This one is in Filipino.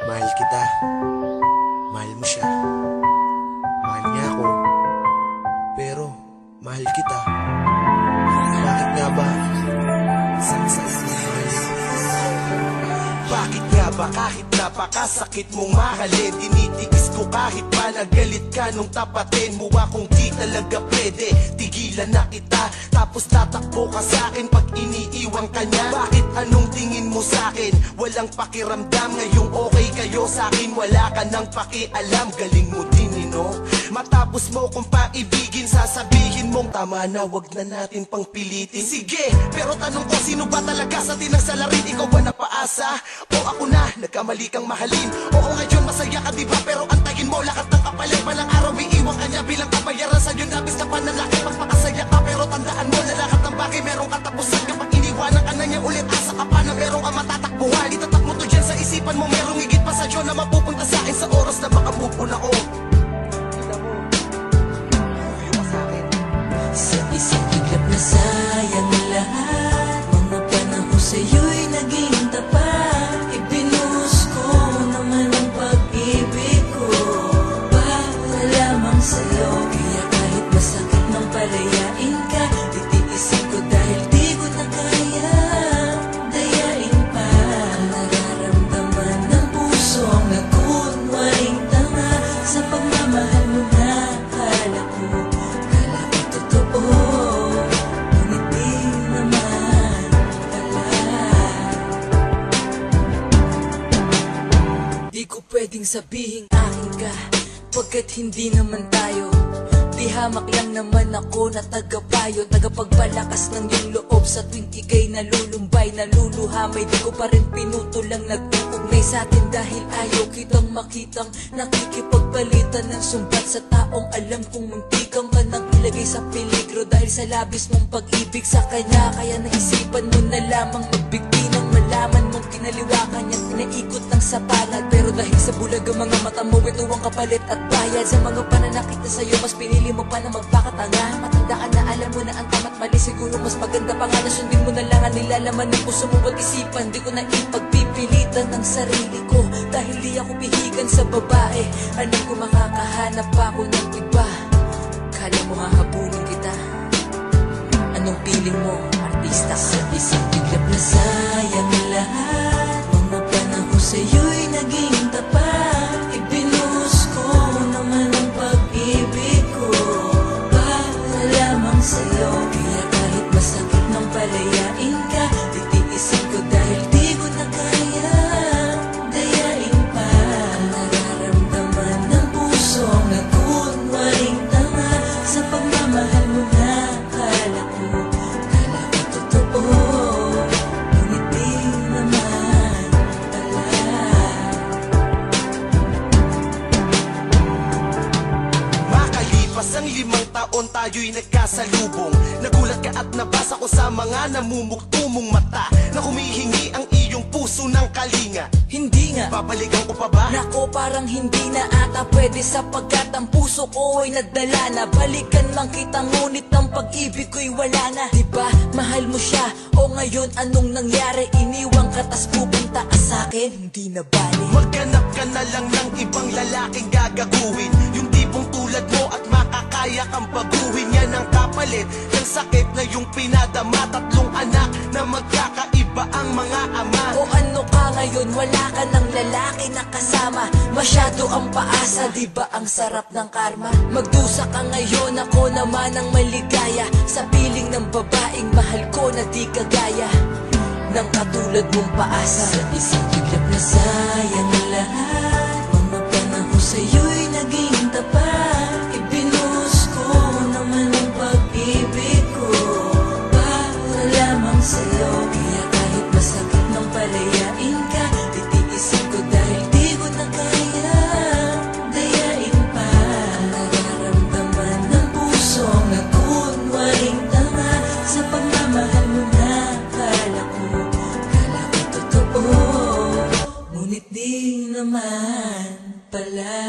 Mahal kita. Mahal mo siya. Mahal niya ako. Pero, mahal kita. Bakit nga ba? Saksak mo mahal. Bakit nga ba kahit napakasakit mong mahalin, tinitiis ko kahit pa nagalit ka nung tapatin mo akong di talaga pwede. Tigilan na kita, tapos tatakbo ka sa'kin pag iniiwan ka niya. Bakit anong tingin mo sa'kin? Walang pakiramdam, ngayong okay kayo sa'kin wala ka nang pakialam. Galing mo din matapos mo kung paibigin, sasabihin mong tama na, wag na natin pang pilitin. Sige, pero tanong ko, sino ba talaga sa tinang salarin? Ikaw ba napaasa? O ako na, nagkamali kang mahalin? Oo ngayon masaya ka diba, pero antayin mo lahat ng kapalit. Balang araw iiwan ka niya bilang kabayaran sa'yo. Nabis ka pa na laki, magpakasaya ka, pero tandaan mo na lahat ng bagay merong katapusan. Kapag iniwanan ka na niya ulit, asa ka pa na merong ang matatakbuhan. Itatak mo to dyan sa isipan mo, merong higit pa sa'yo na mapupunta sa'kin sa oras na makamupun ako. Sa isang iglap na sayang lahat, mga panahon sa'yo'y naging tapat. Ibinuhos ko naman ang pag-ibig ko para lamang sa'yo. Kaya kahit masakit nang palayain ka, titiisin ko dahil di ko na kaya dayain pa. Nararamdaman ng puso ang nagkunwaring tanga sa pagmamahal mo na akala ko. Di ko pwedeng sabihing akin ka, pagkat hindi naman tayo. Di hamak lang naman ako na tagapayo, tagapagpalakas ng iyong loob sa tuwing ika'y nalulumbay, naluluhamay. Di ko pa rin pinutulang nag-uugnay sa atin dahil ayaw kitang makitang nakikipagpalitan ng sumbat sa taong alam kong muntikan ka nang ilagay sa peligro dahil sa labis mong pag-ibig sa kanya. Kaya naisipan mo na lamang magbigti ng malaman mong kinaliwakan niyang pinaikot ng sapanag. Pero dahil sa bulag ang mga mata mo, ito ang kapalit at bayad sa mga pananakit na sa'yo. Mas pinili mo pa na magpakatanga. Matanda ka na, alam mo na ang tama't mali. Siguro mas maganda pa nga na sundin mo na lang ang nilalaman ng puso mo at isipan. Di ko na ipagpipilitan ng sarili ko dahil di ako pihigan sa babae. Alam ko makakahanap pa ako ng iba. Kala mo hahabulin kita? Anong piling mo, artista ka? Sa isang iglap na sayang lahat, mga panahon sa'yo'y naging tapat. Ibinuhos ko naman ang pag-ibig ko para lamang sa'yo. Kaya kahit masakit nang palayain ka, titiisin ko dahil di ko na kaya dayain pa. Nararamdaman ng puso ang nagkunwaring tanga sa pagmamahal mo na akala ko totoo, ngunit di naman pala. Makalipas ang 5 taon tayo'y nagkasalubong. Nagulat ka at nabasa ko sa mga namumugtumong mata na humihingi ang iyong puso ng kalinga. Hindi nga, Babalikan ko pa ba? nako parang hindi na ata pwede sapagkat ang puso ko ay nadala na. Balikan man kita ngunit ang pag-ibig ko'y wala na. Diba mahal mo siya o ngayon anong nangyari? Iniwang ka tas pupunta ka sa'kin, hindi na bali. Maghanap ka na lang ng ibang lalaking gagaguhin, yung tipong tulad mo at makakaya kang baguhin. Yan ang kapalit ng sakit na yung pinadama. 3 anak na magkakaiba ang mga ama. O ano ka ngayon, wala ka ng lalaki na kasama. Masyado ang paasa, diba ang sarap ng karma? Magdusa ka ngayon, ako naman ang maligaya sa piling ng babaeng mahal ko na di kagaya ng katulad mong paasa. Sa isang iglap na sayang lahat, mga panahon sa'yo'y naging tapat. Ibinuhos ko naman ang pag-ibig ko para lamang sa'yo. Kaya kahit masakit nang palayain ka, titiisin ko dahil di ko na kaya dayain pa. Nararamdaman ng puso ang nagkunwaring tanga sa pagmamahal mo na akala ko totoo, ngunit di naman pala.